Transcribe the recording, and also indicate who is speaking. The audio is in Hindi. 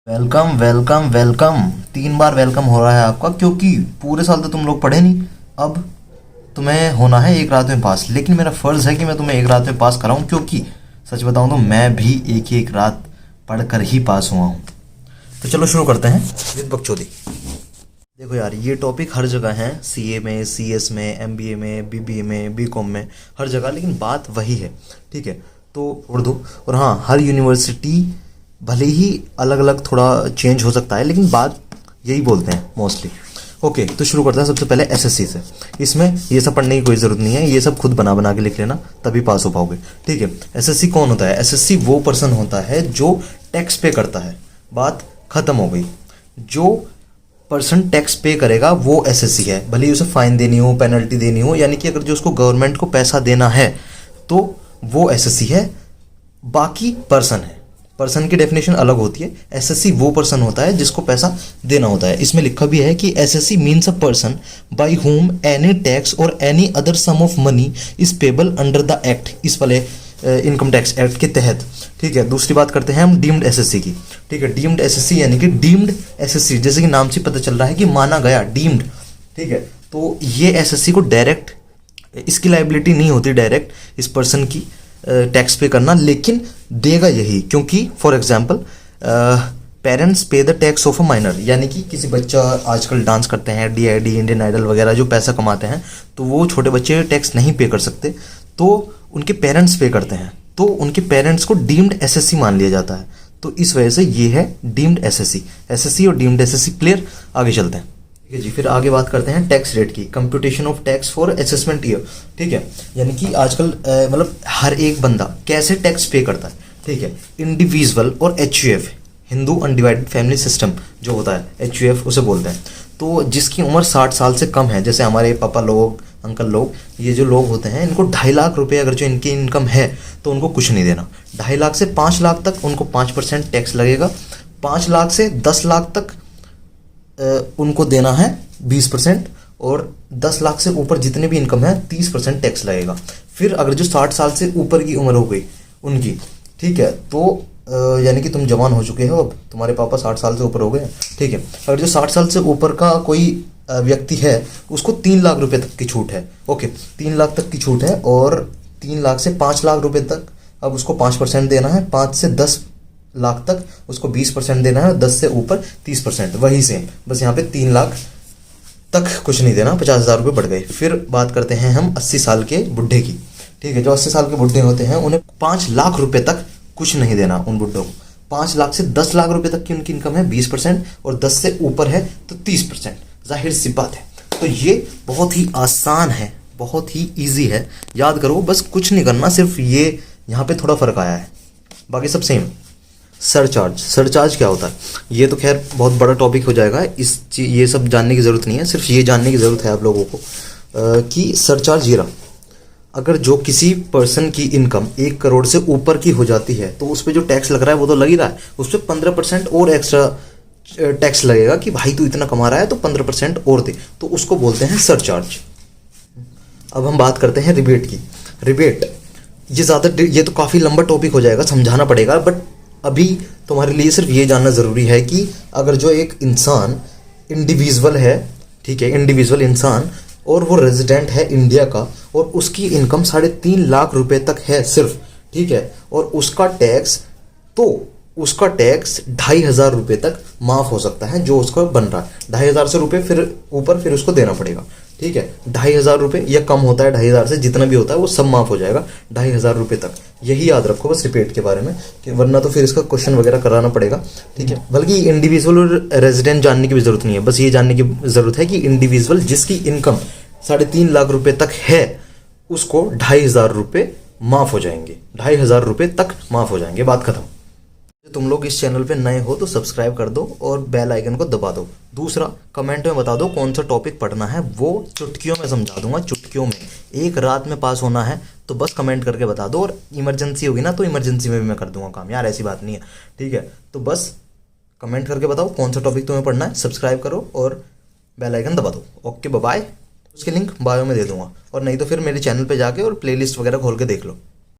Speaker 1: Welcome welcome welcome. 3 बार वेलकम हो रहा है आपका, क्योंकि पूरे साल तो तुम लोग पढ़े नहीं। अब तुम्हें होना है एक रात में पास, लेकिन मेरा फ़र्ज़ है कि मैं तुम्हें एक रात में पास कराऊं, क्योंकि सच बताऊं तो मैं भी एक ही एक रात पढ़कर ही पास हुआ हूं। तो चलो शुरू करते हैं विद बकचोदी। देखो यार, ये टॉपिक हर जगह है, सीए में, सीएस में, एमबीए में, बीबीए में, बीकॉम में, हर जगह, लेकिन बात वही है। ठीक है, तो छोड़ दो। और हाँ, हर यूनिवर्सिटी भले ही अलग अलग थोड़ा चेंज हो सकता है, लेकिन बात यही बोलते हैं मोस्टली। ओके, तो शुरू करते हैं सबसे पहले एसएससी से। इसमें ये सब पढ़ने की कोई ज़रूरत नहीं है, ये सब खुद बना बना के लिख लेना, तभी पास हो पाओगे। ठीक है, एसएससी कौन होता है? एसएससी वो पर्सन होता है जो टैक्स पे करता है। बात खत्म हो गई। जो पर्सन टैक्स पे करेगा वो एसएससी है, भले ही उसे फाइन देनी हो, पेनल्टी देनी हो, यानी कि अगर जो उसको गवर्नमेंट को पैसा देना है तो वो एसएससी है। बाकी पर्सन है, पर्सन की डेफिनेशन अलग होती है। एसएससी वो पर्सन होता है जिसको पैसा देना होता है। इसमें लिखा भी है कि assessee means a person by whom any tax और any other sum of money is payable under the act, इस वाले इनकम टैक्स एक्ट के तहत। ठीक है, दूसरी बात करते हैं हम डीम्ड एसएससी की। ठीक है, डीम्ड एसएससी यानी कि डीम्ड एसएससी, जैसे कि नाम से पता चल रहा है कि माना गया, डीम्ड। ठीक है, तो ये एसएससी को डायरेक्ट, इसकी लाइबिलिटी नहीं होती डायरेक्ट इस पर्सन की टैक्स पे करना, लेकिन देगा यही, क्योंकि फॉर एग्जाम्पल पेरेंट्स पे the tax of a minor, यानी कि किसी बच्चा, आजकल डांस करते हैं, डीआईडी, इंडियन आइडल वगैरह, जो पैसा कमाते हैं, तो वो छोटे बच्चे टैक्स नहीं पे कर सकते, तो उनके पेरेंट्स पे करते हैं, तो उनके पेरेंट्स को डीम्ड एसएससी मान लिया जाता है। तो इस वजह से ये है डीम्ड एसएससी। एसएससी और डीम्ड एसएससी क्लियर। आगे चलते हैं। ठीक है जी, फिर आगे बात करते हैं टैक्स रेट की। Computation of tax for assessment year. ठीक है, यानी कि आजकल मतलब हर एक बंदा कैसे टैक्स पे करता है। ठीक है, इंडिविजुअल और HUF, Hindu undivided family system जो होता है, एचयूएफ उसे बोलते हैं। तो जिसकी उम्र 60 साल से कम है, जैसे हमारे पापा लोग, अंकल लोग, ये जो लोग होते हैं, इनको 2.5 लाख रुपए अगर जो इनकी इनकम है तो उनको कुछ नहीं देना। 2.5 लाख से 5 लाख तक उनको 5% टैक्स लगेगा। 5 लाख से 10 लाख तक उनको देना है 20%, और 10 लाख से ऊपर जितने भी इनकम है 30% टैक्स लगेगा। फिर अगर जो 60 साल से ऊपर की उम्र हो गई उनकी, ठीक है, तो यानी कि तुम जवान हो चुके हो, अब तुम्हारे पापा 60 साल से ऊपर हो गए। ठीक है, अगर जो 60 साल से ऊपर का कोई व्यक्ति है, उसको 3 लाख रुपए तक की छूट है। ओके, 3 लाख तक की छूट है, और 3 लाख से 5 लाख रुपए तक अब उसको 5% देना है। 5 से 10 लाख तक उसको 20% देना है, और 10 से ऊपर 30%। वही सेम, बस यहाँ पे 3 लाख तक कुछ नहीं देना, 50,000 रुपये बढ़ गए। फिर बात करते हैं हम 80 साल के बुढ़े की। ठीक है, जो 80 साल के बुढ़े होते हैं उन्हें 5 लाख रुपए तक कुछ नहीं देना। उन बुढ़ों को 5 लाख से 10 लाख रुपए तक की उनकी इनकम है 20%, और 10 से ऊपर है तो 30%। जाहिर सी बात है। तो ये बहुत ही आसान है, बहुत ही ईजी है, याद करो, बस कुछ नहीं करना, सिर्फ ये यहाँ पे थोड़ा फर्क आया है, बाकी सब सेम। सरचार्ज, सरचार्ज क्या होता है? ये तो खैर बहुत बड़ा टॉपिक हो जाएगा, ये सब जानने की ज़रूरत नहीं है, सिर्फ ये जानने की ज़रूरत है आप लोगों को कि सरचार्ज ये रहा। अगर जो किसी पर्सन की इनकम 1 करोड़ से ऊपर की हो जाती है, तो उस पर जो टैक्स लग रहा है वो तो लग ही रहा है, उस पर 15% और एक्स्ट्रा टैक्स लगेगा कि भाई तू इतना कमा रहा है तो 15% और दे, तो उसको बोलते हैं सरचार्ज। अब हम बात करते हैं रिबेट की। रिबेट ये तो काफ़ी लंबा टॉपिक हो जाएगा, समझाना पड़ेगा, बट अभी तुम्हारे लिए सिर्फ ये जानना ज़रूरी है कि अगर जो एक इंसान इंडिविजुअल है, ठीक है, इंडिविजुअल इंसान, और वो रेजिडेंट है इंडिया का, और उसकी इनकम 3.5 लाख रुपए तक है सिर्फ, ठीक है, और उसका टैक्स 2,500 रुपये तक माफ़ हो सकता है जो उसका बन रहा है। 2,500 से रुपये फिर ऊपर फिर उसको देना पड़ेगा। ठीक है, 2,500 रुपये या कम होता है 2,500 से, जितना भी होता है वो सब माफ़ हो जाएगा 2,500 रुपये तक। यही याद रखो बस रिपीट के बारे में, कि वरना तो फिर इसका क्वेश्चन वगैरह कराना पड़ेगा। ठीक है, बल्कि इंडिविजुअल और रेजिडेंट जानने की भी ज़रूरत नहीं है, बस ये जानने की ज़रूरत है कि इंडिविजुअल जिसकी इनकम 3.5 लाख रुपये तक है, उसको 2,500 रुपये माफ़ हो जाएंगे, 2,500 रुपये तक माफ़ हो जाएंगे, बात खत्म। तुम लोग इस चैनल पे नए हो तो सब्सक्राइब कर दो और बेल आइकन को दबा दो। दूसरा, कमेंट में बता दो कौन सा टॉपिक पढ़ना है, वो चुटकियों में समझा दूंगा, चुटकियों में। एक रात में पास होना है तो बस कमेंट करके बता दो, और इमरजेंसी होगी ना तो इमरजेंसी में भी मैं कर दूंगा काम, यार ऐसी बात नहीं है। ठीक है, तो बस कमेंट करके बताओ कौन सा टॉपिक तुम्हें पढ़ना है, सब्सक्राइब करो और बेल आइकन दबा दो। Okay, bye bye. उसकी लिंक बायो में दे दूंगा, और नहीं तो फिर मेरे चैनल पे जाके और प्लेलिस्ट वगैरह खोल के देख लो।